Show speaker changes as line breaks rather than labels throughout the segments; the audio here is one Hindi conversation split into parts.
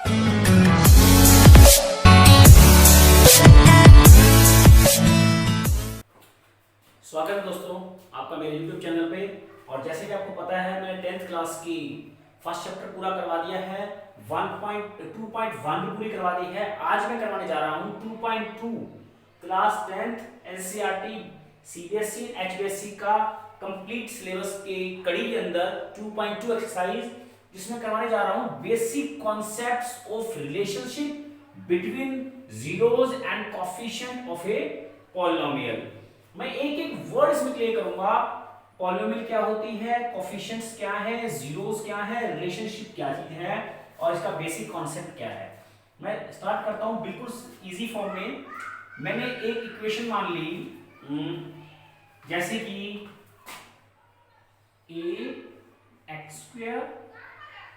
स्वागत है दोस्तों आपका मेरे YouTube चैनल पे। और जैसे कि आपको पता है मैंने 10th क्लास की फर्स्ट चैप्टर पूरा करवा दिया है, 2.1 भी पूरी करवा दी है। आज मैं करवाने जा रहा हूँ 2.2 class 10th NCERT CBSE HBSE का कंप्लीट सिलेबस के कड़ी के अंदर 2.2 एक्सरसाइज, जिसमें करवाने जा रहा हूँ basic concepts of relationship between zeros and coefficient of a polynomial. मैं एक एक वर्ड इसमें क्लियर करूंगा। पॉलिनोमियल क्या होती है, कोफिशिएंट्स क्या है, जीरोस क्या है, रिलेशनशिप क्या चीज है और इसका बेसिक कॉन्सेप्ट क्या है। मैं स्टार्ट करता हूं बिल्कुल इजी फॉर्म में। मैंने एक इक्वेशन मान ली जैसे कि ax²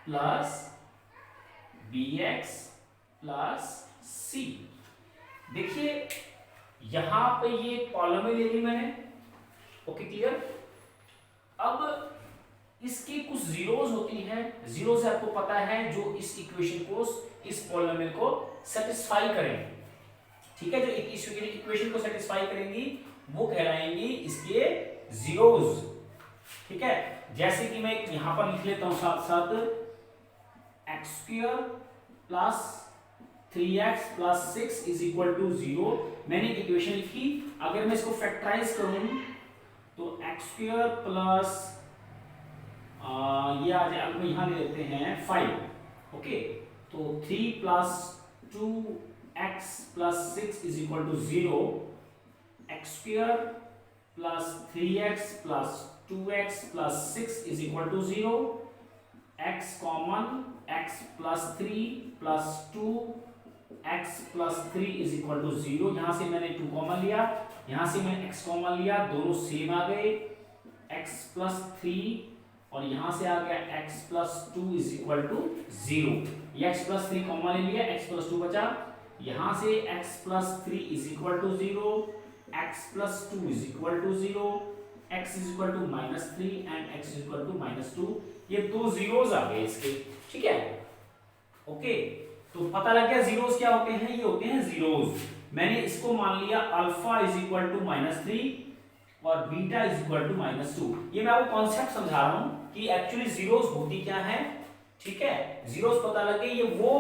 plus bx plus c। देखिए यहां पे ये पॉलिनोमियल ले ली मैंने, ओके क्लियर। अब इसकी कुछ जीरोस होती हैं, जीरोस आपको पता है जो इस इक्वेशन को, इस पॉलिनोमियल को सेटिस्फाई करेंगे, ठीक है। जो इस इक्वेशन को सेटिस्फाई करेंगी वो कहलाएंगी इसके जीरोस, ठीक है। जैसे कि मैं यहां पर लिख लेता हूं साथ साथ x² plus 3x plus 6 is equal to 0। मैंने इक्वेशन लिखी। अगर मैं इसको फैक्टराइज करूं तो x² प्लस ये आ जाए, अब यहां ले लेते हैं 5, ओके। तो 3 plus 2x plus 6 is equal to 0। x² plus 3x plus 2x plus 6 is equal to 0। x common, x plus 3 plus 2 x plus 3 is equal to 0। यहां से मैंने 2 कॉमन लिया, यहां से मैंने x कॉमन लिया, दोनों सेम आ गए। x प्लस 3 और यहां से आ गया x plus 2 is equal to 0। ये x प्लस 3 कॉमन ले लिया, x प्लस 2 बचा। यहां से x plus 3 is equal to 0, x plus 2 is equal to 0, x is equal to -3 and x is equal to -2। ये दो जीरोस आ गए इसके, ठीक है, ओके। तो पता लग गया जीरोस क्या होते हैं, ये होते हैं जीरोस। मैंने इसको मान लिया अल्फा इज इक्वल टू -3 और बीटा इज इक्वल टू -2। ये मैं आपको कॉन्सेप्ट समझा रहा हूं कि एक्चुअली जीरोस होती क्या है, ठीक है। जीरोस पता लग गए, ये वो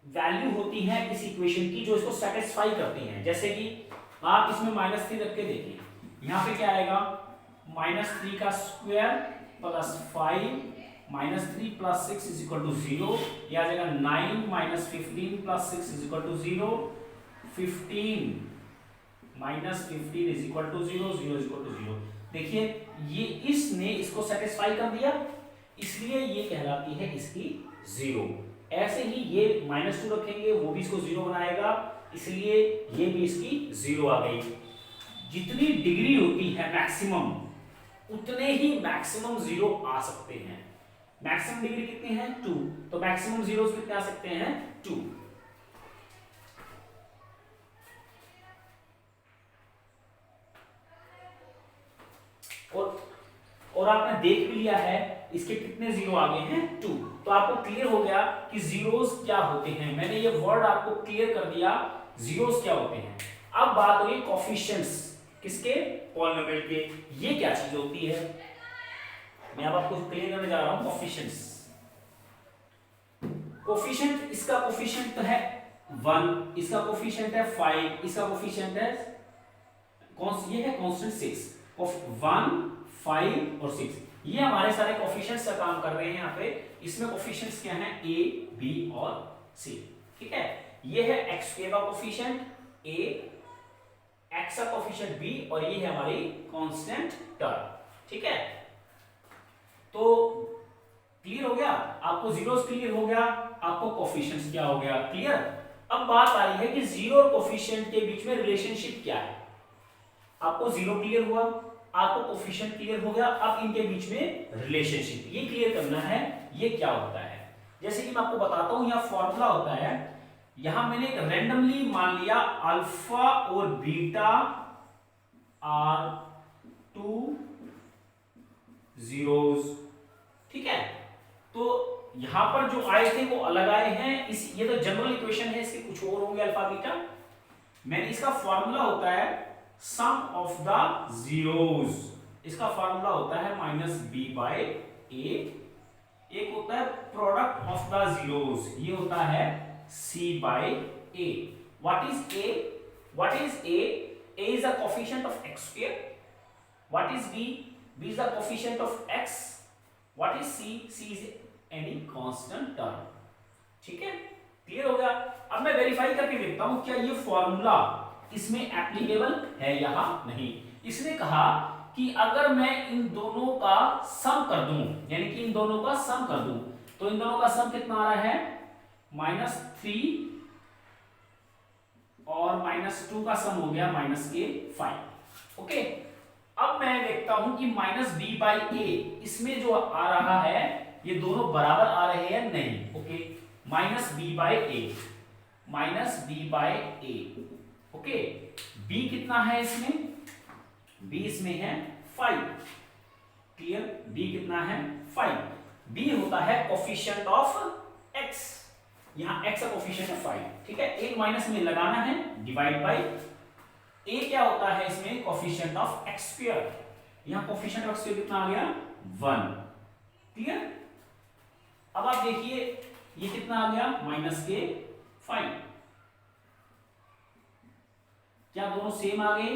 वैल्यू होती है इस इक्वेशन की जो इसको सेटिस्फाई करती है। जैसे कि आप इसमें -3 रख के देखिए, यहां पे क्या आएगा, -3 का square plus 5 -3 plus 6 is equal to 0। यह आ जाएगा 9 minus 15 plus 6 is equal to 0। 15 minus 15 is equal to 0, 0 is equal to 0। देखिए ये इसने इसको सेटिस्फाई कर दिया, इसलिए ये कहलाती है इसकी जीरो। ऐसे ही ये -2 रखेंगे, वो भी इसको 0 बनाएगा, इसलिए ये भी इसकी 0 आ गई। जितनी डिग्री होती है मैक्सिमम, उतने ही मैक्सिमम 0 आ सकते हैं। मैक्सिमम डिग्री कितनी है, 2, तो मैक्सिमम जीरोस कितने आ सकते हैं, 2। और आपने देख भी लिया है इसके कितने जीरो आ गए हैं, 2। तो आपको क्लियर हो गया कि जीरोस क्या होते हैं। मैंने ये वर्ड आपको क्लियर कर दिया, जीरोस क्या होते हैं। अब बात हुई कोफिशिएंट्स किसके, पॉलिनोमियल के। ये क्या चीज होती है, मैं अब आपको क्लियर करने जा रहा हूं। कोफिशिएंट्स, कोफिशिएंट, इसका कोफिशिएंट है 1, इसका कोफिशिएंट है 5, इसका कोफिशिएंट है ये है कांस्टेंट 6 ऑफ 1, 5 और 6। ये हमारे सारे कोफिशिएंट्स का काम कर रहे हैं यहाँ पे। इसमें कोफिशिएंट्स क्या हैं, a, b और c, ठीक है। ये है x² का कोफिशिएंट a, x का कोफिशिएंट b और ये है हमारी कांस्टेंट टर्म, ठीक है। तो क्लियर हो गया आपको, जीरोस क्लियर हो गया, आपको कोफिशिएंट्स क्या हो गया क्लियर। अब बात आ रही है कि जीरो और कोफिशिएंट के बीच में रिलेशनशिप क्या है। आपको जीरो क्लियर हुआ, आपको कोफिशिएंट क्लियर हो गया, अब इनके बीच में रिलेशनशिप ये क्लियर करना है, ये क्या होता है। जैसे कि मैं आपको बताता हूं, यहां फॉर्मूला होता है, यहां मैंने एक रैंडमली मान लिया अल्फा और बीटा आर 2 जीरोस, ठीक है। तो यहां पर जो आए थे वो अलग आए हैं, इस ये तो जनरल इक्वेशन है, इसके कुछ और होंगे अल्फा बीटा। मैंने इसका फॉर्मूला होता है सम ऑफ द जीरोस, इसका फॉर्मूला होता है माइनस बी बाय ए, एक होता है प्रोडक्ट ऑफ द जीरोस, ये होता है C by A. What is A? What is A? A is the coefficient of X square. What is B? B is the coefficient of X. What is C? C is any constant term. ठीक है, क्लियर हो गया। अब मैं वेरीफाई करके देखता हूं क्या ये फॉर्मूला इसमें एप्लीकेबल है या नहीं। इसने कहा कि अगर मैं इन दोनों का सम कर दूं, यानी कि इन दोनों का सम कर दूं, तो इन दोनों का सम कितना आ रहा है? -3 और -2 का सम हो गया -5। ओके, अब मैं देखता हूं कि -b बाई ए इसमें जो आ रहा है ये दोनों बराबर आ रहे हैं नहीं। Okay, -b by A, -b by A. Okay, b कितना है इसमें? b इसमें है 5। क्लियर, b कितना है? 5। b होता है कोफिशिएंट ऑफ x, यहां x का कोफिशिएंट है 5। ठीक है, एक माइनस में लगाना है, डिवाइड बाय a क्या होता है इसमें? कोफिशिएंट ऑफ x स्क्वायर, यहां कोफिशिएंट ऑफ x स्क्वायर कितना आ गया? 1। क्लियर, अब आप देखिए ये कितना आ गया? -5। क्या दोनों सेम आ गए?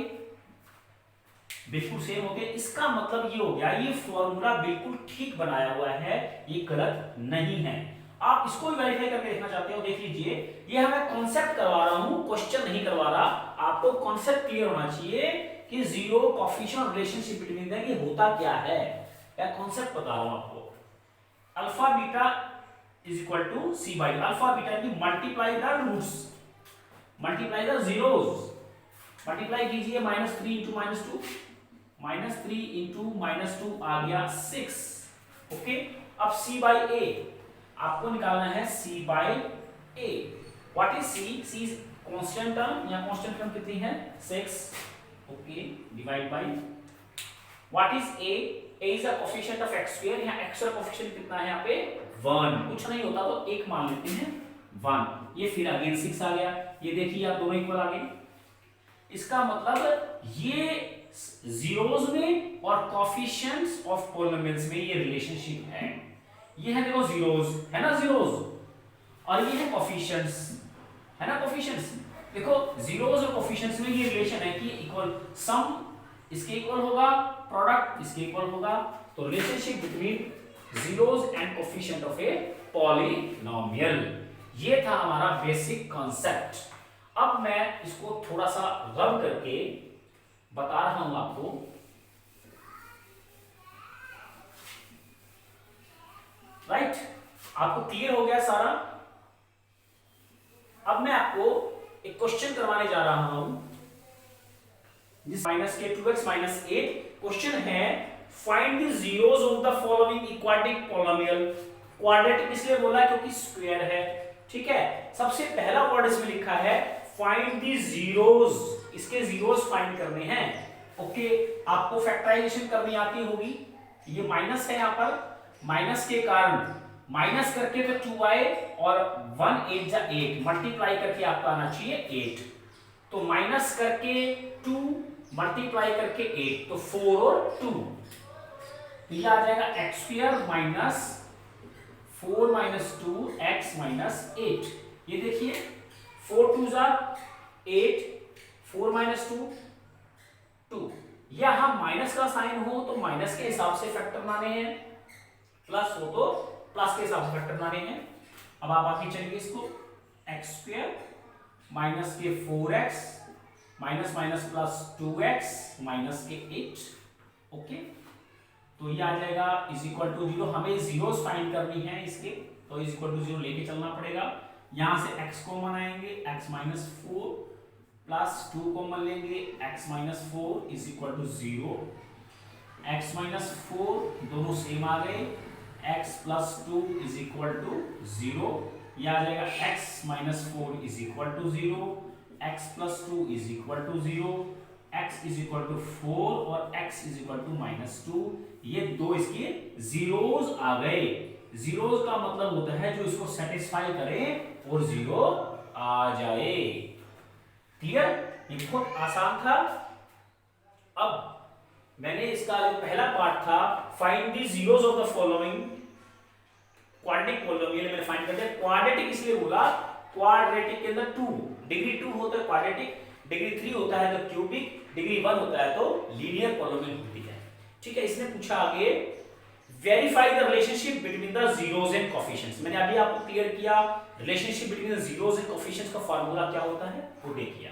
बिल्कुल सेम हो गए। इसका मतलब ये हो गया ये फॉर्मूला बिल्कुल ठीक बनाया हुआ है, ये गलत नहीं है। आप इसको भी वेरीफाई करके देखना चाहते हो, देख लीजिए। ये हमें कॉन्सेप्ट करवा रहा हूं, क्वेश्चन नहीं करवा रहा। आपको कॉन्सेप्ट क्लियर होना चाहिए कि zero coefficient relationship between them ये होता क्या है, क्या कॉन्सेप्ट बता रहा हूं आपको। Alpha beta is equal to C by alpha beta, यानी multiply the roots, multiply the zeros. Multiply कीजिए, -3 इंटू -2, -3 इंटू -2 आ गया 6। ओके, अब c बाई ए आपको निकालना है, c by A. What is c? c is constant term, यहां कांस्टेंट टर्म कितनी है? 6। Okay, divide by what is a? a is the coefficient of x square, यहां x का कोफिशिएंट कितना है? यहां पे 1। कुछ नहीं होता तो 1 मान लेते हैं, 1। ये फिर अगेन 6 आ गया। ये देखिए आप दोनों इक्वल आ गए। इसका मतलब ये जीरोस में और कोफिशिएंट्स ऑफ पॉलिनोमियल्स में ये रिलेशनशिप है। ये है देखो जीरोस, है ना, जीरोस, और ये है कोफिशिएंट्स, है ना, कोफिशिएंट्स। देखो जीरोस और कोफिशिएंट्स में ये रिलेशन है कि इक्वल, सम इसके इक्वल होगा, प्रोडक्ट इसके इक्वल होगा। तो relationship between zeros and coefficient of a polynomial, ये था हमारा बेसिक कॉन्सेप्ट। अब मैं इसको थोड़ा सा रब करके बता रहा हूं आपको। राइट, आपको क्लियर हो गया सारा। अब मैं आपको एक क्वेश्चन करवाने जा रहा हूं, जिस -2x -8 क्वेश्चन है, find the zeros of the following quadratic polynomial. Quadratic इसलिए बोला क्योंकि स्क्वायर है। ठीक है, सबसे पहला वर्ड इसमें लिखा है फाइंड द जीरोस, इसके जीरोस फाइंड करने हैं। ओके, आपको फैक्टराइजेशन करनी आती होगी। ये माइनस है, यहां पर माइनस के कारण माइनस करके तो 2 आए और 1 8 जा 8, मल्टीप्लाई करके आपका आना चाहिए 8। तो माइनस करके 2 मल्टीप्लाई करके 8, तो 4 और 2, तो ये आ जाएगा x square minus 4 minus 2 x minus 8। ये देखिए 4 2 जा 8, 4 माइनस 2 2। यहां माइनस का साइन हो तो माइनस के हिसाब से फैक्टर लाने हैं, प्लस हो तो प्लस के हिसाब से फैक्टर लाने हैं। अब आप आगे चलिए, इसको x स्क्वायर माइनस के 4x minus minus plus 2x minus के 8। ओके, तो ये आ जाएगा इज इक्वल टू 0। हमें जीरोस फाइंड करनी है इसके, तो इज इक्वल टू 0 लेके चलना पड़ेगा। यहां से x कॉमन आएंगे, x माइनस 4 प्लस 2 कॉमन लेंगे, x minus 4 is equal to 0। x minus 4 दोनों सेम आ गए, x plus 2 is equal to 0। यह आ जाएगा x minus 4 is equal to 0, x plus 2 is equal to 0, x is equal to 4 और x इज इक्वल टू -2। ये दो इसके जीरोस आ गए। जीरोस का मतलब होता है जो इसको सेटिस्फाई करे और जीरो आ जाए। क्लियर? ये बहुत आसान था। अब मैंने इसका जो पहला पार्ट था, find the zeros of the following quadratic polynomial, मैंने फाइंड कर दिया। क्वाड्रेटिक इसलिए बोला, क्वाड्रेटिक के अंदर 2 डिग्री 2 होता है क्वाड्रेटिक, डिग्री 3 होता है तो क्यूबिक, डिग्री 1 होता है तो लीनियर पॉलिनोमियल होती है। ठीक है, इसने पूछा आगे verify the relationship between the zeros and coefficients. मैंने अभी आपको क्लियर किया relationship between the zeros and coefficients का फार्मूला क्या होता है वो देखिए।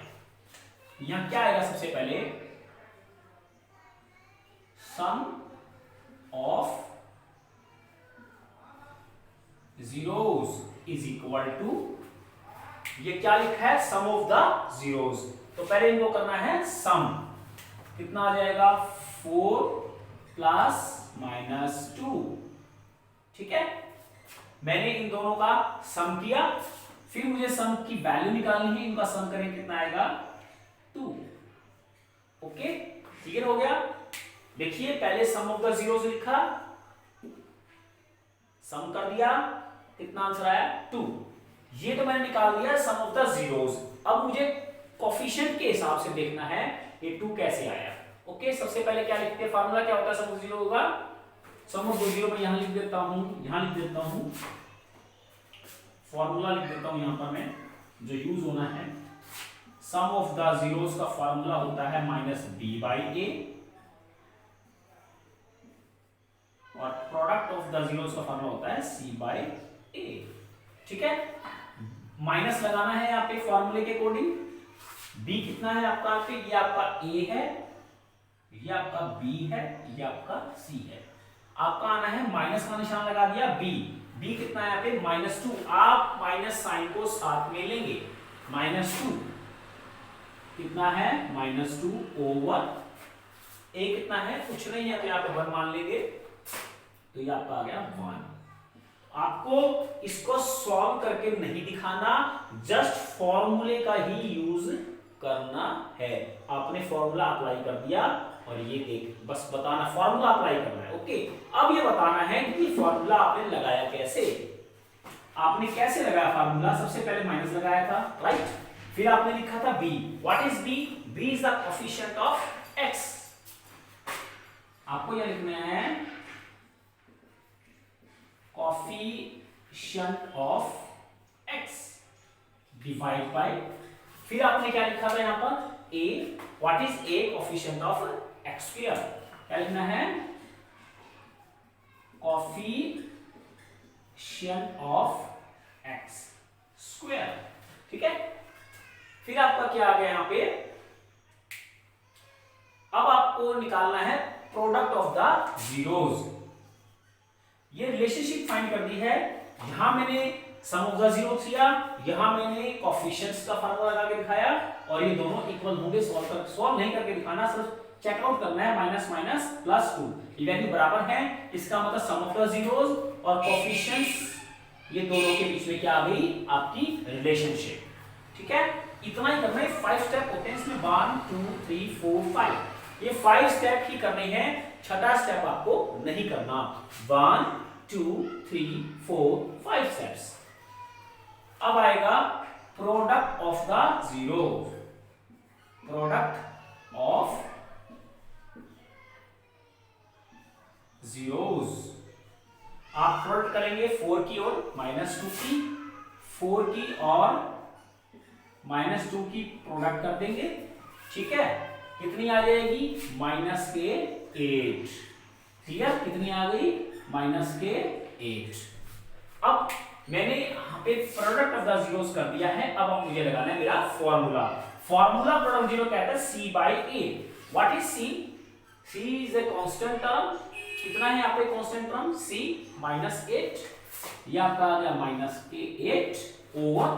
यहां क्या आएगा, सबसे पहले sum of zeros is equal to, ये क्या लिखा है, सम ऑफ द जीरोस। तो पहले इनको करना है सम, कितना आ जाएगा 4 प्लस माइनस 2। ठीक है, मैंने इन दोनों का सम किया, फिर मुझे सम की वैल्यू निकालनी है, इनका सम करें कितना आएगा 2। ओके, क्लियर हो गया। देखिए पहले सम ऑफ द जीरोस लिखा, सम कर दिया, कितना आंसर आया 2। ये तो मैंने निकाल दिया सम ऑफ द जीरोस। अब मुझे कोएफिशिएंट के हिसाब से देखना है ये 2 कैसे आया। ओके, सबसे पहले क्या लिखते हैं, फार्मूला क्या होता है सम ऑफ जीरो होगा, सम ऑफ जीरो में यहां लिख देता हूं, यहां लिख देता हूं, फार्मूला लिख देता हूं यहां पर मैं जो यूज होना है। सम ऑफ द जीरोस का फार्मूला होता है -b/a और प्रोडक्ट ऑफ द जीरोस का फार्मूला होता है c/a। ठीक है, माइनस लगाना है यहाँ पे फॉर्मूले के अकॉर्डिंग। b कितना है आपका, ये आपका a है, ये आपका b है, ये आपका c है। आपका आना है माइनस का निशान लगा दिया b कितना है यहाँ पे -2। आप माइनस साइन को साथ में लेंगे, -2 कितना है -2 ओवर a कितना है, कुछ नहीं है तो यहाँ पे 1 मान लेंगे, तो ये आपका आ गया 1। आपको इसको सॉल्व करके नहीं दिखाना, जस्ट फॉर्मूले का ही यूज करना है। आपने फॉर्मूला अप्लाई कर दिया और ये देख बस बताना, फॉर्मूला अप्लाई करना है। ओके, अब ये बताना है कि फॉर्मूला आपने लगाया कैसे, आपने कैसे लगाया फॉर्मूला। सबसे पहले माइनस लगाया था, राइट, फिर आपने लिखा था b। What is b? b is the coefficient of x। आपको यह लिखना है coefficient of x divide by, फिर आपने क्या लिखा था यहां पर a। What is a? Coefficient of x square. क्या लिखना है, कोएफिशिएंट ऑफ x स्क्वायर। ठीक है, फिर आपका क्या आ गया यहां पे, अब आपको निकालना है प्रोडक्ट ऑफ द जीरोस। ये रिलेशनशिप फाइंड कर दी है, यहां मैंने सम ऑफ द जीरोस किया, यहां मैंने कोएफिशिएंट्स का फार्मूला लगा के दिखाया और ये दोनों इक्वल होंगे। सॉल्व नहीं करके दिखाना, सिर्फ चेक आउट करना है, माइनस माइनस प्लस 2 ये वैल्यू बराबर है, इसका मतलब सम ऑफ द जीरोस और कोएफिशिएंट्स ये दोनों के बीच में क्या आ गई आपकी रिलेशनशिप। ठीक है, इतना ही करना है। 5 स्टेप होते हैं इसमें, 1 2 3 4 5, ये 5 स्टेप ही करने हैं, छठा स्टेप आपको नहीं करना। 1 2 3 4 5 स्टेप्स। अब आएगा product of the zero, product of zeros. आप प्रोडक्ट करेंगे 4 की और -2 की, 4 की और -2 की प्रोडक्ट कर देंगे। ठीक है, कितनी आ जाएगी -8। क्लियर, कितनी आ गई -8। अब मैंने यहाँ पे प्रोडक्ट ऑफ द जीरोस कर दिया है, अब मुझे लगाना है मेरा फॉर्मूला। फॉर्मूला प्रोडक्ट जीरो कहता है c/a। What is c? c is a constant term, कितना है यहाँ पे कांस्टेंट टर्म c -8, ये आपका आ गया -8 over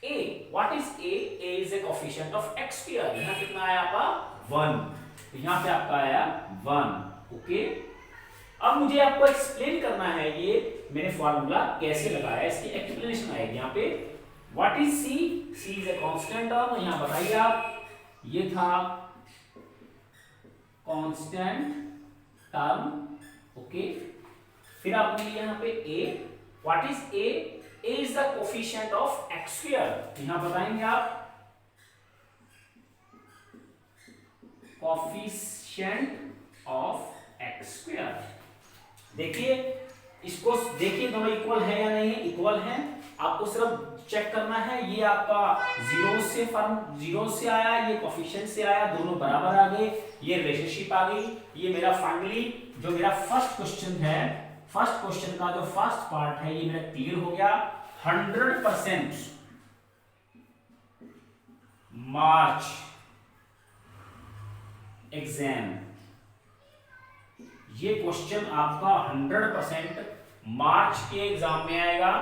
a। What is a? a is a coefficient of x square. यहाँ कितना आया आपका 1, तो यहाँ पे आपका आया 1। ओके, अब मुझे आपको एक्सप्लेन करना है ये मैंने फॉर्मूला कैसे लगाया, इसकी एक्सप्लेनेशन आएगी यहाँ पे। What is c? c is a constant term, यहाँ बताइए आप, ये था कांस्टेंट टर्म। ओके, फिर आपने लिया यहाँ पे a, what is a? a is the coefficient of x square. यहां बताएंगे आप कोफिशिएंट ऑफ x स्क्वायर। देखिए इसको, देखिए दोनों इक्वल है या नहीं, इक्वल है। आपको सिर्फ चेक करना है, ये आपका जीरो से आया, ये कोफिशिएंट से आया, दोनों बराबर आ गए, ये रिलेशनशिप आ गई। ये मेरा फाइनली जो मेरा फर्स्ट क्वेश्चन है, फर्स्ट क्वेश्चन का जो फर्स्ट पार्ट है, ये मेरा क्लियर हो गया। 100% मार्च एग्जाम, ये क्वेश्चन आपका 100% मार्च के एग्जाम में आएगा,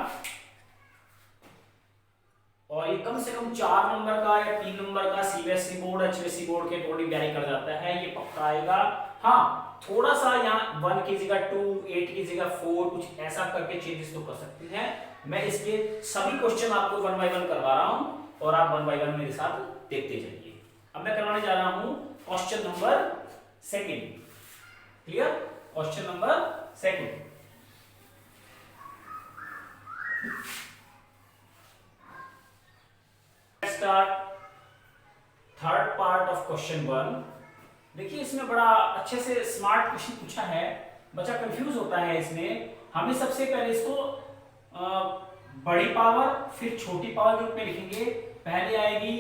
और ये कम से कम 4 नंबर का या 3 नंबर का सीबीएसई बोर्ड एचएससी बोर्ड के अकॉर्डिंग वैरी कर जाता है, ये पक्का आएगा। हाँ, थोड़ा सा यहाँ 1 की जगह 2, 8 की जगह 4, कुछ ऐसा करके चेंजेस तो कर सकते हैं। मैं इसके सभी क्वेश्चन आपको 1 बाय 1 करवा रहा हूं, और आप 1 बाय 1 मेरे साथ देखते जाइए। अब मैं करवाने जा रहा हूं question number 2। Clear? Question number 2। Start third part of question 1। देखिए इसमें बड़ा अच्छे से स्मार्ट क्वेश्चन पूछा है, बच्चा कंफ्यूज होता है इसमें। हमें सबसे पहले इसको बड़ी पावर फिर छोटी पावर के रूप में लिखेंगे। पहले आएगी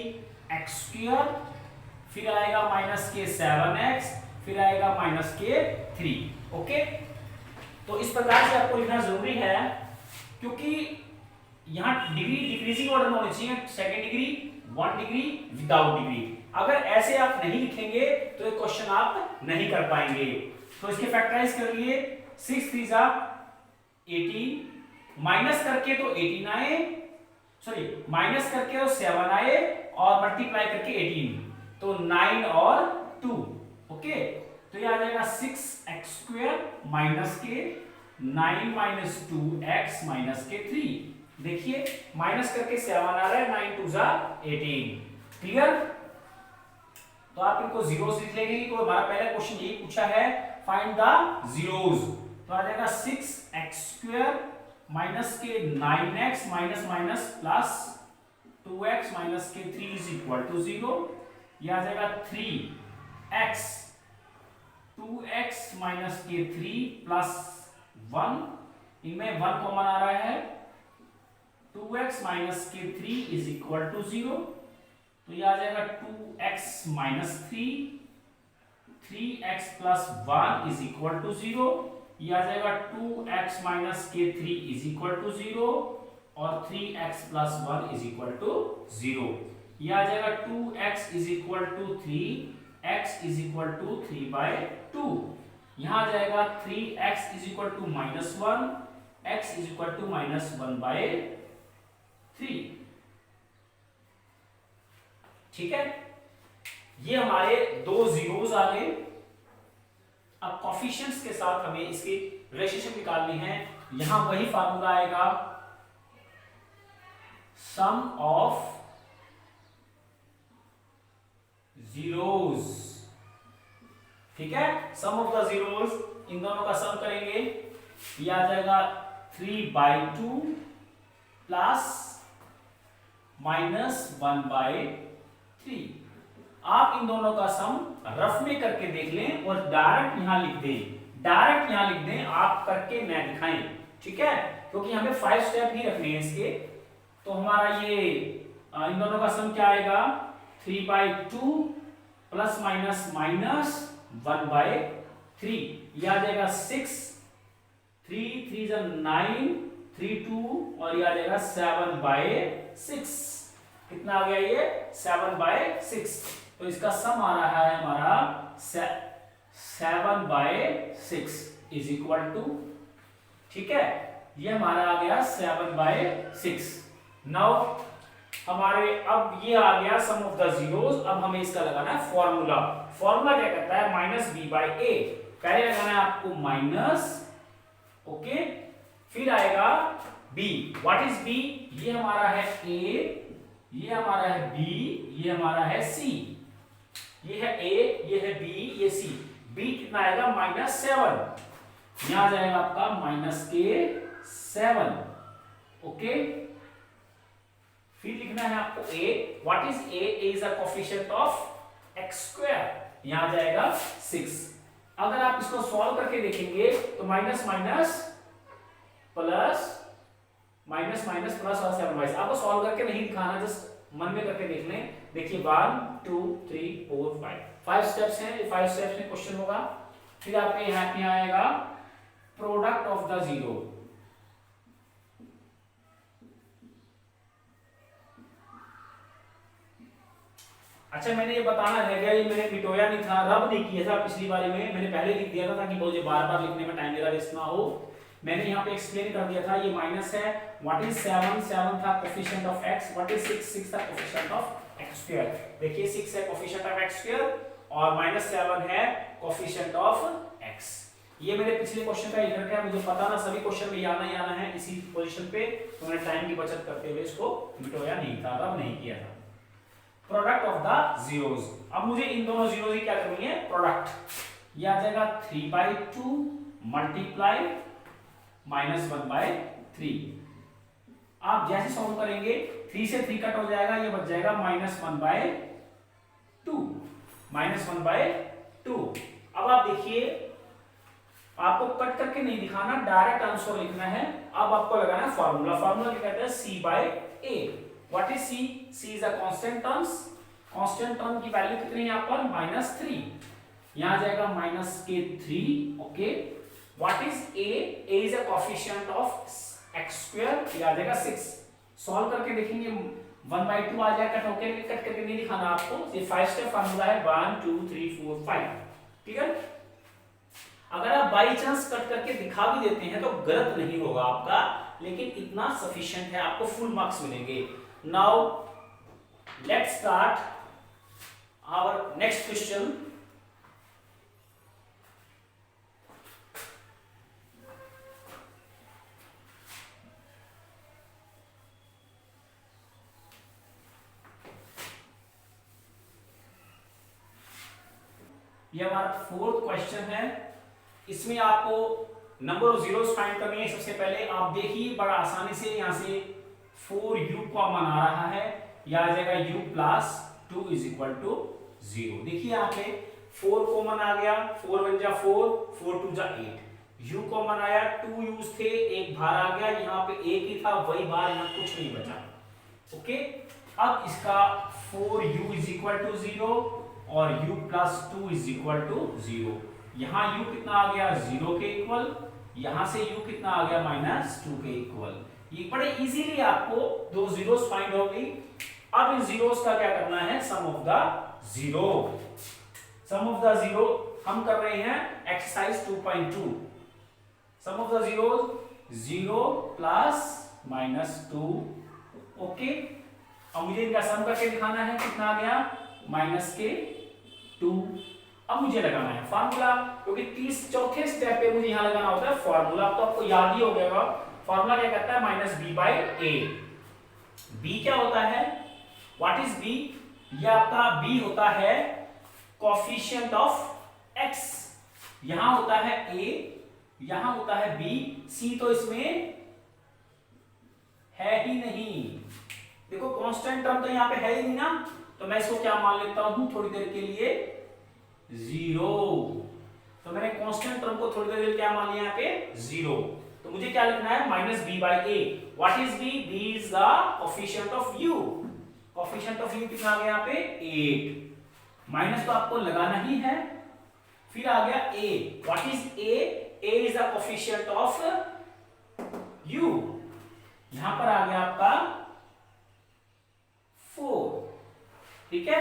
एक्स स्क्वायर, फिर आएगा माइनस के 7x, फिर आएगा माइनस के 3। ओके, तो इस प्रकार से आपको लिखना जरूरी है, क्योंकि यहाँ डिग्री डिक्रीजिंग ऑर्डर में होनी चाहिए। Second degree, 1 degree, without degree. अगर ऐसे आप नहीं लिखेंगे तो ये क्वेश्चन आप नहीं कर पाएंगे। तो इसके फैक्टराइज कर लिए, 6 3 जा 18, माइनस करके तो 18 आए, सॉरी माइनस करके तो 7 आए, और मल्टीप्लाई करके 18, तो 9 और 2। ओके, तो ये आ जाएगा 6x स्क्वायर माइनस के 9 माइनस 2x माइनस के 3। देखिए माइनस करके 7 आ रहा है, 9 2 जा 18। क्लियर? तो आप इनको जीरोस लिख लेंगे, तो हमारा पहला क्वेश्चन यही पूछा है, फाइंड द जीरोस। तो आ जाएगा 6x स्क्वायर माइनस के 9x minus minus plus 2x minus के 3 इज इक्वल टू 0। यह आ जाएगा 3x 2x माइनस के 3 प्लस 1, इनमें 1 कॉमन आ रहा है, 2x माइनस के 3 इज इक्वल टू 0। तो यह आ जाएगा 2x minus 3, 3x plus 1 is equal to 0। यह आ जाएगा 2x माइनस के 3 इज इक्वल टू 0, और 3x plus 1 is equal to 0। यह आ जाएगा 2x is equal to 3, x is equal to 3/2। यहां आ जाएगा 3x is equal to -1, x is equal to -1/3। ठीक है, ये हमारे 2 जीरोस आ गए। अब कोफिशिएंट्स के साथ हमें इसकी रिलेशनशिप निकालनी है। यहां वही फार्मूला आएगा, सम ऑफ जीरोस। ठीक है, सम ऑफ द जीरोस, इन दोनों का सम करेंगे, ये आ जाएगा 3/2 प्लस -1/3। आप इन दोनों का सम रफ में करके देख लें और डायरेक्ट यहां लिख दें, डायरेक्ट यहां लिख दें, आप करके न दिखाएं। ठीक है, क्योंकि हमें 5 स्टेप ही रखने हैं इसके। तो हमारा ये इन दोनों का सम क्या आएगा, 3/2 प्लस माइनस माइनस 1/3। यह आ जाएगा 6, 3 3 9, 3 2, और यह आ जाएगा 7/6। कितना आ गया ये, 7/6। तो इसका सम आ रहा है हमारा 7/6 इज इक्वल टू, ठीक है, ये हमारा आ गया 7/6। नाउ हमारे अब ये आ गया सम ऑफ द जीरोस। अब हमें इसका लगाना है फॉर्मूला। फॉर्मूला क्या कहता है, -b/a। पहले लगाना है आपको माइनस, ओके, फिर आएगा b। What is b? ये हमारा है a, ये हमारा है b, ये हमारा है c। ये है a, ये है b, ये c। b कितना आएगा, -7। यहां आ जाएगा आपका -k7। ओके, फिर लिखना है आपको a। What is a? a is a coefficient of x square, यहां आ जाएगा 6। अगर आप इसको सॉल्व करके देखेंगे तो minus minus plus minus minus plus और 7 आपको सॉल्व करके नहीं दिखाना, जस्ट मन में करके देख लें। देखिए 1 2 3 4 5 स्टेप्स हैं, 5 स्टेप्स में क्वेश्चन होगा। फिर आपके यहाँ पे आएगा प्रोडक्ट ऑफ द जीरो। अच्छा, मैंने ये बताना है क्या, ये मैंने मिटोया नहीं था, रब नहीं किया था पिछली बारी में, मैंने पहले लिख दिया था ताकि मुझे बार बार लिखने में टाइम मेरा वेस्ट ना हो। मैंने यहाँ पे एक्सप्लेन कर दिया था, ये माइनस है। What is 7? 7 था coefficient of x। What is 6? 6 था कोफिशिएंट ऑफ x स्क्वायर। देखिए 6 है कोफिशिएंट ऑफ x स्क्वायर और -7 है कोफिशिएंट ऑफ x। ये मेरे पिछले क्वेश्चन का लिख रखा है, मुझे पता ना सभी क्वेश्चन में आना ही आना है इसी पोजीशन पे, तो मैंने टाइम की बचत करते हुए इसको मिटोया नहीं था, रब नहीं किया था। Product of the zeros. अब मुझे इन दोनों जीरोस की क्या करनी है, प्रोडक्ट। ये आ जाएगा 3/2 मल्टीप्लाई -1/3। आप जैसे सॉल्व करेंगे 3 से 3 कट हो जाएगा, ये बच जाएगा -1/2। -1/2। अब आप देखिए, आपको कट करके नहीं दिखाना, डायरेक्ट आंसर लिखना है। अब आपको लगाना है फार्मूला। फार्मूला क्या कहते हैं, c/a। What is c? c is a constant terms. Constant term की वैल्यू कितनी है यहाँ पर, -3। यहां आ जाएगा -k3। Okay, what is a? a is a coefficient of x square, ये आ जाएगा 6। सॉल्व करके देखेंगे 1/2 आ जाएगा, कट होके, कट करके नहीं दिखाना आपको। ये 5 स्टेप फार्मूला है, 1 2 3 4 5। ठीक है, अगर आप बाई चांस कट करके दिखा भी देते हैं तो गलत नहीं होगा आपका, लेकिन इतना सफिशिएंट है, आपको फुल मार्क्स मिलेंगे। Now let's start our next question. ये हमारा 4th क्वेश्चन है। इसमें आपको नंबर ऑफ जीरोस फाइंड करनी है। सबसे पहले आप देखिए, बड़ा आसानी से यहां से 4u कॉमन आ रहा है, यह आ जाएगा u plus 2 is equal to 0। देखिए यहाँ पे 4 कॉमन आ गया, 4 1 जा 4, 4 2 जा 8। u कॉमन आया, 2 यूज थे, एक बाहर आ गया, यहाँ पे एक ही था, वही बाहर, यहाँ कुछ नहीं बचा। ओके, अब इसका 4u इज इक्वल टू 0 और u plus 2 is equal to 0। यहां u कितना आ गया, 0 के इक्वल। यहां से u कितना आ गया, -2 के इक्वल। ये बड़े इजीली आपको दो जीरोस फाइंड हो गई। अब इन जीरोस का क्या करना है, sum of the zero. Sum of the zero हम कर रहे हैं exercise 2.2। Sum of the zeros 0 plus -2। Okay, अब मुझे इनका सम करके दिखाना है, कितना आ गया, -2। अब मुझे लगाना है फार्मूला, क्योंकि चौथे स्टेप पे मुझे यहां लगाना होता है फार्मूला। तो आपको याद ही हो गया, फार्मूला क्या कहता है, -b/a। b क्या होता है, व्हाट इज b? ये आपका b होता है कोफिशिएंट ऑफ x। यहां होता है a, यहां होता है b, c तो इसमें है ही नहीं। देखो कांस्टेंट टर्म तो यहां पे है ही नहीं ना, तो मैं इसको क्या मान लेता हूं थोड़ी देर के लिए, 0। तो मैंने कांस्टेंट टर्म को थोड़ी देर क्या मान लिया यहाँ पे, 0। तो मुझे क्या लिखना है, -b/a। What is b? b is the coefficient of u। Coefficient of u कितना आ गया यहाँ पे, 8। माइनस तो आपको लगाना ही है। फिर आ गया a। What is a? a is the coefficient of u। यहां पर आ गया आपका 4। ठीक है,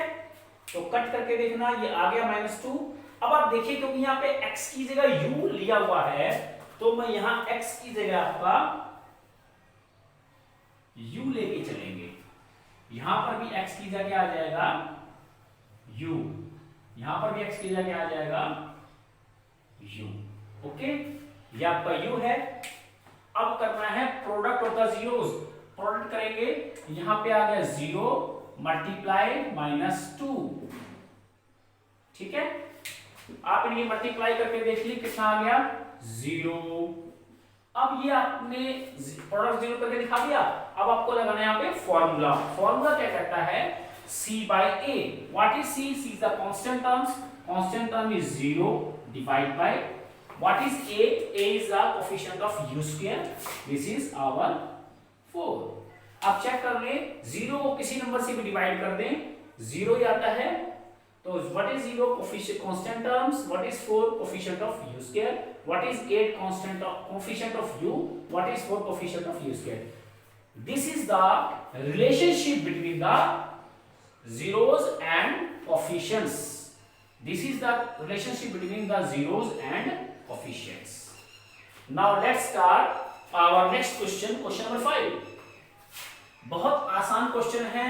तो कट करके देखना, ये आ गया -2। अब आप देखिए, क्योंकि यहाँ पे x की जगह u लिया हुआ है, तो मैं यहां x की जगह आपका u लेके चलेंगे। यहां पर भी x की जगह आ जाएगा u, यहां पर भी x की जगह आ जाएगा u। ओके, ये आपका u है। अब करना है product of the zeros. Product करेंगे, यहां पे आ गया 0 मल्टीप्लाई -2। ठीक है, आप ये मल्टीप्लाई करके देख ली, कितना आ गया, 0। अब ये आपने प्रोडक्ट जीरो करके दिखा दिया। अब आपको लगाना है यहाँ पे फॉर्मूला। फॉर्मूला क्या कहता है, c by a। What is c? c is the constant terms, constant term is 0 divide by what is a? a is the coefficient of u square, this is our 4। आप चेक कर ले, 0 को किसी नंबर से भी डिवाइड कर दें 0 ही आता है। तो what is 0? Coefficient constant terms, what is 4? Coefficient of u square, what is 8? constant of coefficient of u, what is 4? coefficient of u square. This is the relationship between the zeros and coefficients. This is the relationship between the zeros and coefficients. Now let's start our next question, question number 5। बहुत आसान क्वेश्चन है,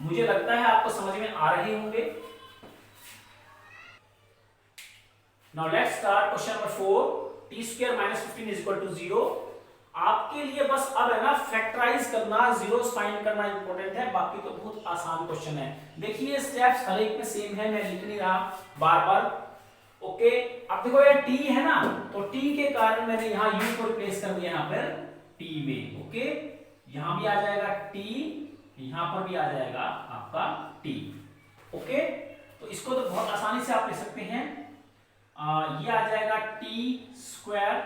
मुझे लगता है आपको समझ में आ रहे होंगे। Now let's start question number 4। t square minus 15 is equal to 0। आपके लिए बस अब है ना फैक्टराइज करना, जीरोस फाइंड करना इंपॉर्टेंट है, बाकी तो बहुत आसान क्वेश्चन है। देखिए स्टेप्स हर एक में सेम है, मैं लिख नहीं रहा बार बार। ओके, अब देखो ये t है ना, तो t के कारण मैंने यहाँ u को रिप्लेस कर दिया यहाँ पर t में। ओके, यहाँ भी आ जाएगा t, यहाँ पर भी आ जाएगा आपका t। ओके, तो इसको तो बहुत आसानी से आप ले सकते हैं। ये आ जाएगा टी स्क्वायर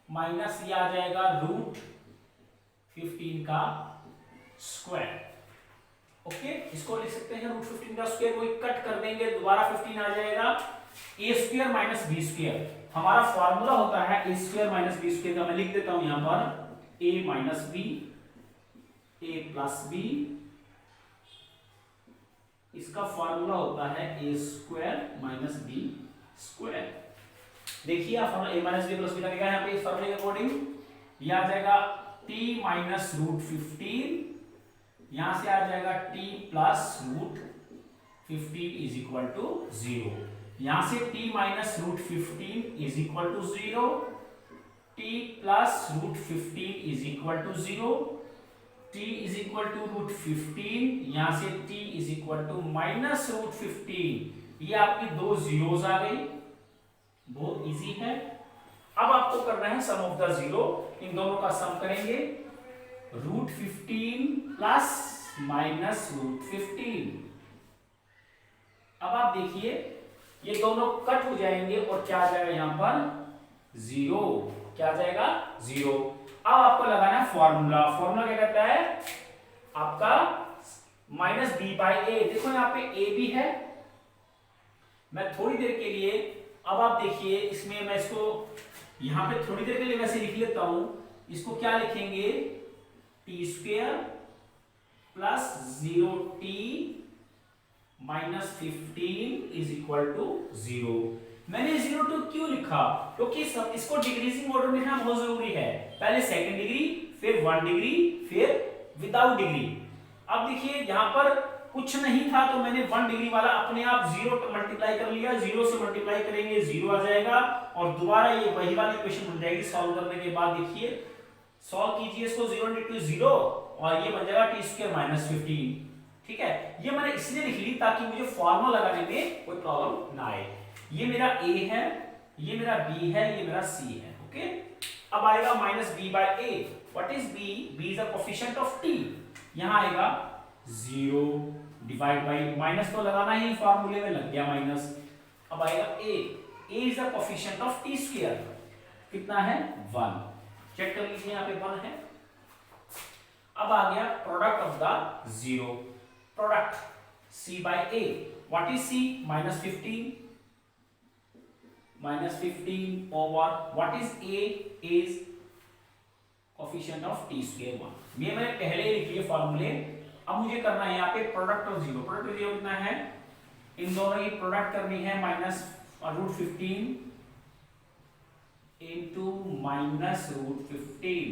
माइनस ये आ जाएगा रूट 15 का स्क्वायर। ओके, इसको लिख सकते हैं रूट 15 का स्क्वायर, कोई कट कर देंगे दोबारा 15 आ जाएगा। A square minus B square, हमारा फॉर्मूला होता है A square minus B square का, मैं लिख देता हूं यहां पर A minus B, A plus B, इसका फॉर्मूला होता है A square minus B square. देखिए आप formula a minus B plus B लगेगा यहाँ पे इस फॉर्मूले के अकॉर्डिंग, ये आ जाएगा t माइनस रूट 15, यहां से आ जाएगा t plus root 15 is equal to 0। यहां से t minus root 15 is equal to 0, t plus root 15 is equal to 0, t is equal to root 15, यहां से t is equal to minus root 15। ये आपकी दो जीरोस आ गई, बहुत इजी है। अब आपको करना है सम ऑफ द जीरो, इन दोनों का सम करेंगे, रूट 15 प्लस माइनस रूट 15। अब आप देखिए ये दोनों कट हो जाएंगे और क्या आ जाएगा यहाँ पर 0, क्या आ जाएगा 0। अब आपको लगाना है फॉर्मूला। फॉर्मूला क्या कहता है आपका माइनस बी बाई ए। देखो यहाँ पे ए भी है, मैं थोड़ी देर के लिए, अब आप देखिए इसमें मैं इसको यहां पे थोड़ी देर के लिए वैसे लिख लेता हूं, इसको क्या लिखेंगे t square plus 0t minus 15 is equal to 0। मैंने 0 क्यों लिखा? क्योंकि सब इसको डिक्रीजिंग ऑर्डर में लिखना बहुत जरूरी है, पहले सेकंड डिग्री, फिर 1 डिग्री, फिर विदाउट डिग्री। अब देखिए यहां पर कुछ नहीं था तो मैंने 1 डिग्री वाला अपने आप 0 मल्टीप्लाई कर लिया, 0 से मल्टीप्लाई करेंगे 0 आ जाएगा और दोबारा ये वही वाली इक्वेशन बन जाएगी सॉल्व करने के बाद। देखिए सॉल्व कीजिए इसको, 0 into 0 और ये बन जाएगा टी स्क्वायर माइनस 15। ठीक है, ये मैंने इसलिए लिख ली ताकि मुझे फॉर्मूला लगाने में कोई प्रॉब्लम ना आए। ये मेरा a है, ये मेरा b है, ये मेरा c है। ओके, अब आएगा minus b by a। What is b? b is the coefficient of t, यहां आएगा 0 डिवाइड बाई, माइनस तो लगाना ही, फॉर्मूले में लग गया माइनस। अब आएगा a is the coefficient of t square, कितना है 1, चेक कर लीजिए यहाँ पे 1 है। अब आ गया product of the zero, product c by a। What is c? Minus 15 over what is a? Is coefficient of t square 1। ये मैंने पहले ही लिख लिए फॉर्मूले। अब मुझे करना है यहाँ पे product of zero. Product of zero कितना है? इन दोनों की प्रोडक्ट करनी है, minus root 15 into minus root 15,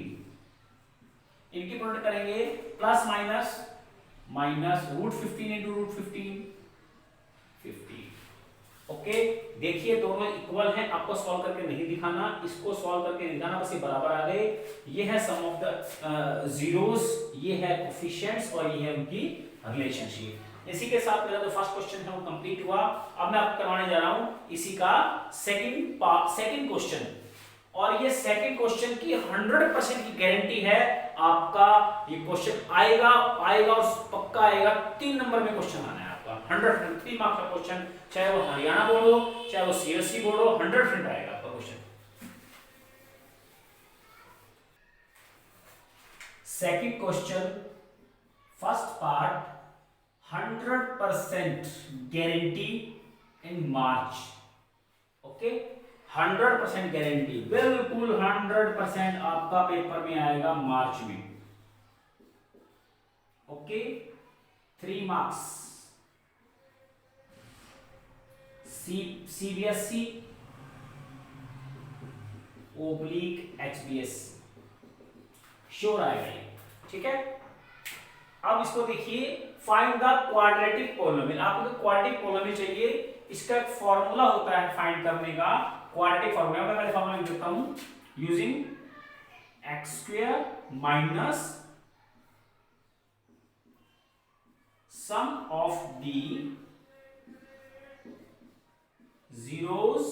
इनकी प्रोडक्ट करेंगे plus minus minus root 15 into root 15 50। Okay, देखिए दोनों इक्वल हैं, आपको सॉल्व करके नहीं दिखाना, इसको सॉल्व करके दिखाना, बस ये बराबर आ गए। ये है सम ऑफ द जीरोस, ये है कोएफिशिएंट्स और ये है उनकी रिलेशनशिप। इसी के साथ मेरा जो फर्स्ट क्वेश्चन है वो कंप्लीट हुआ। अब मैं आपको करवाने जा रहा हूं इसी का सेकंड क्वेश्चन और ये सेकंड क्वेश्चन की 100% की गारंटी है आपका ये क्वेश्चन आएगा आएगा और पक्का आएगा। 3 नंबर में क्वेश्चन आना है आपका 100% 3 मार्क्स का क्वेश्चन, चाहे वो हरियाणा बोर्ड हो चाहे वो सीएससी बोर्ड हो, 100% आएगा आपका question. Second question first part 100% guarantee इन मार्च। ओके 100% गारंटी, बिल्कुल 100% आपका पेपर में आएगा मार्च में। Okay 3 marks CBSE oblique HBs sure आएगा ये, ठीक है। अब इसको देखिए, फाइंड द क्वाड्रेटिक पॉलिनोमियल। आपको तो क्वाड्रेटिक पॉलिनोमियल चाहिए, इसका एक फॉर्मूला होता है फाइंड करने का, क्वाड्रेटिक फॉर्मूला। मैं पहले फॉर्मूला लिख देता हूं, using x square minus sum of the zeros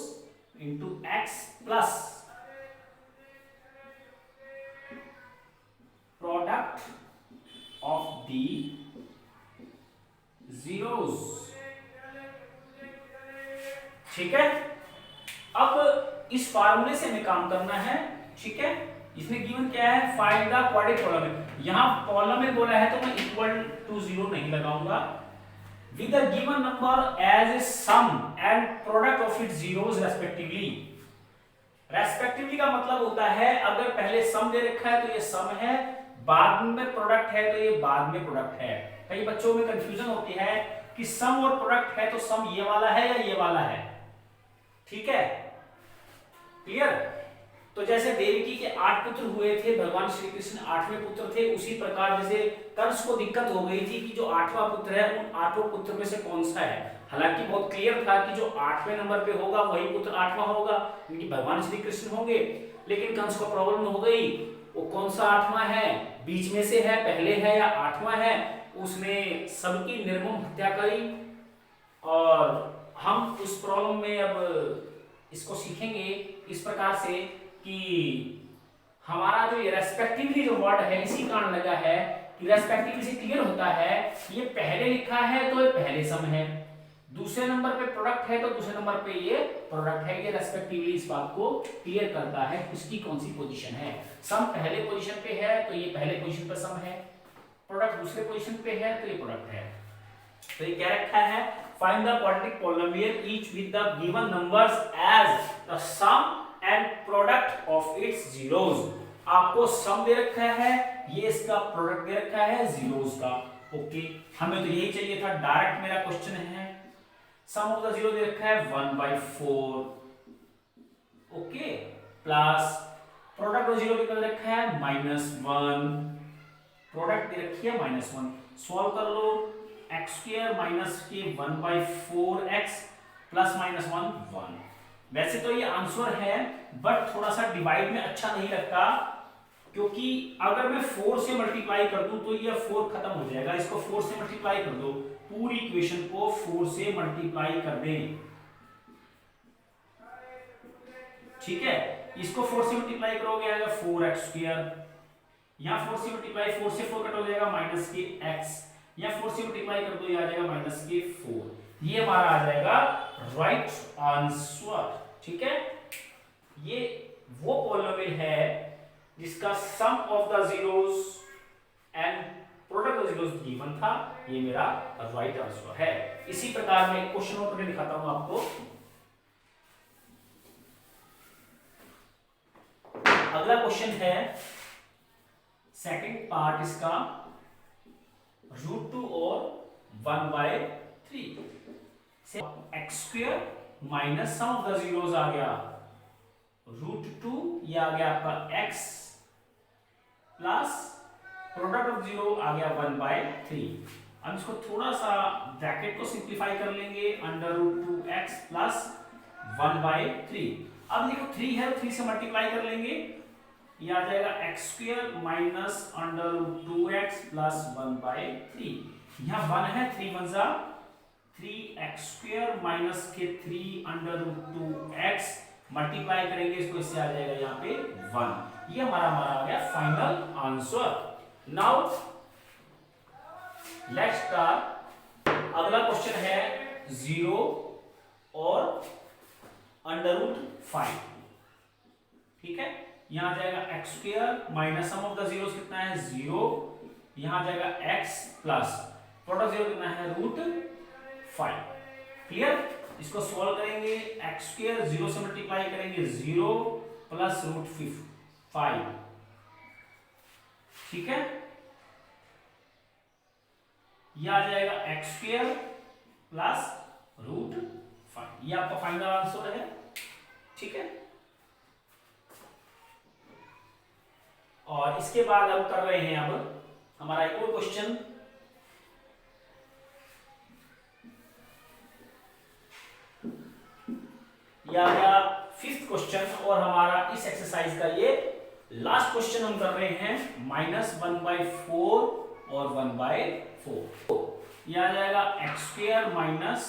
into x plus product of the zeros, ठीक है। अब इस फार्मूले से हमें काम करना है, ठीक है। इसमें गिवन क्या है, फाइंड द क्वाड्रेटिक पॉलिनोमियल। यहां पॉलिनोमियल बोला है तो मैं इक्वल टू 0 नहीं लगाऊंगा। with the given number as a sum and product of its zeros respectively। Respectively का मतलब होता है अगर पहले सम दे रखा है तो ये सम है, बाद में प्रोडक्ट है तो ये बाद में प्रोडक्ट है। कई बच्चों में कंफ्यूजन होती है कि सम और प्रोडक्ट है तो सम ये वाला है या ये वाला है, ठीक है, क्लियर। तो जैसे देवकी के 8 पुत्र हुए थे, भगवान श्री कृष्ण 8वें पुत्र थे, उसी प्रकार जैसे कंस को दिक्कत हो गई थी कि जो 8वां पुत्र है उन 8 पुत्र में से कौन सा है। हालांकि बहुत क्लियर था कि जो 8वें नंबर पे होगा वही पुत्र 8वां होगा, क्योंकि भगवान श्री कृष्ण होंगे। लेकिन कंस को प्रॉब्लम हो गई, वो कौन सा 8वां है, बीच में से है, पहले है या 8वां है। उसने सबकी निर्मम हत्या करी और हम उस प्रॉब्लम में अब इसको सीखेंगे इस प्रकार से कि हमारा जो ये रेस्पेक्टिवली जो वर्ड है इसी कारण लगा है कि रेस्पेक्टिवली से क्लियर होता है ये पहले लिखा है तो ये पहले सम है, दूसरे नंबर पे प्रोडक्ट है तो दूसरे नंबर पे ये प्रोडक्ट है। ये रेस्पेक्टिवली इस बात को क्लियर करता है उसकी कौन सी पोजीशन है। सम पहले पोजीशन पे है तो ये पहले पोजीशन पे सम है, प्रोडक्ट दूसरे पोजीशन पे है तो ये प्रोडक्ट है। तो ये क्या रखा है, find the quadratic polynomial each with the given numbers as the sum and product of its zeros. आपको सम दे रखा है, ये इसका प्रोडक्ट दे रखा है जीरोस का। ओके हमें तो यही चाहिए था, डायरेक्ट मेरा क्वेश्चन है। सम ऑफ द जीरो दे रखा है 1/4, okay, plus product of zero कितना दे रखा है -1, प्रोडक्ट दे रखी है -1। सॉल्व कर लो, x स्क्वायर माइनस के 1/4x प्लस -1 1। वैसे तो ये आंसर है बट थोड़ा सा डिवाइड में अच्छा नहीं लगता, क्योंकि अगर मैं 4 से मल्टीप्लाई कर दूं तो ये 4 खत्म हो जाएगा। इसको 4 से मल्टीप्लाई कर दो, पूरी इक्वेशन को 4 से मल्टीप्लाई कर दें, ठीक है। इसको 4 से मल्टीप्लाई करोगे आएगा 4x स्क्वायर, यहां 4 से मल्टीप्लाई 4 से 4 कट हो जाएगा माइनस के x, यहां 4 से मल्टीप्लाई कर दो ये आ जाएगा माइनस के 4। ये हमारा आ जाएगा राइट आंसर, ठीक है। ये वो पॉलिनोमियल है जिसका sum of the zeros and product of zeros given था, ये मेरा राइट आंसर है। इसी प्रकार मैं क्वेश्चन और करके दिखाता हूं आपको। अगला क्वेश्चन है सेकंड पार्ट इसका, √2 और 1/3 से x square minus sum of the zeros आ गया √2, ये आ गया आपका x plus product of zero आ गया 1/3। हम इसको थोड़ा सा ब्रैकेट को सिंप्लीफाई कर लेंगे, √2x प्लस 1/3। अब देखो 3 है, 3 से मल्टीप्लाई कर लेंगे, ये आ जाएगा x square minus √2x plus 1/3। यहाँ 1 है, 3 1 जा 3x स्क्वायर माइनस के 3 √2x मल्टीप्लाई करेंगे इसको, इससे आ जाएगा यहाँ पे 1। ये हमारा आ गया final answer. Now let's start. अगला क्वेश्चन है 0 और √5। ठीक है, यहां आ जाएगा x square minus sum of the zeros कितना है 0, यहां आ जाएगा x प्लस प्रोडक्ट जीरो कितना है √5। क्लियर, इसको सॉल्व करेंगे, एक्स स्क्वायर 0 से मल्टीप्लाई करेंगे 0 प्लस √5। ठीक है, यह आ जाएगा एक्स स्क्वायर प्लस √5। ये आपका फाइनल आंसर है। ठीक है, और इसके बाद हम कर रहे हैं अब हमारा एक और क्वेश्चन। यह गया 5th क्वेश्चन और हमारा इस एक्सरसाइज का ये लास्ट क्वेश्चन हम कर रहे हैं -1/4 और 1/4। यह आ जाएगा एक्स स्क्वायर माइनस,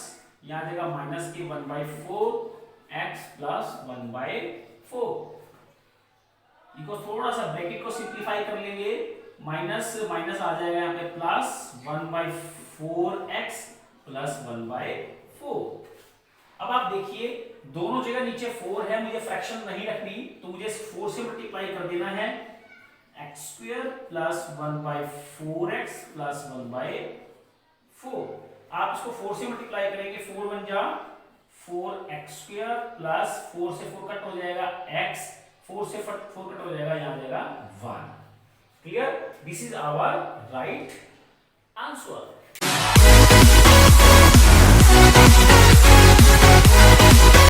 यहां आ जाएगा माइनस के 1/4 x प्लस 1/4। इसको थोड़ा सा ब्रैकेट को सिंप्लीफाई कर लेंगे, माइनस माइनस आ जाएगा यहाँ पे प्लस 1/4x प्लस 1/4। अब आप देखिए दोनों जगह नीचे 4 है, मुझे फ्रैक्शन नहीं रखनी, तो मुझे 4 से मल्टीप्लाई कर देना है, x square plus 1/4x plus 1/4। आप इसको 4 से मल्टीप्लाई करेंगे, 4 बन जा 4x स्क्वायर प्लस 4 से 4 कट हो जाएगा x, 4 से 4 कट हो जाएगा, यहां आ जाएगा 1। Clear, this is our right answer.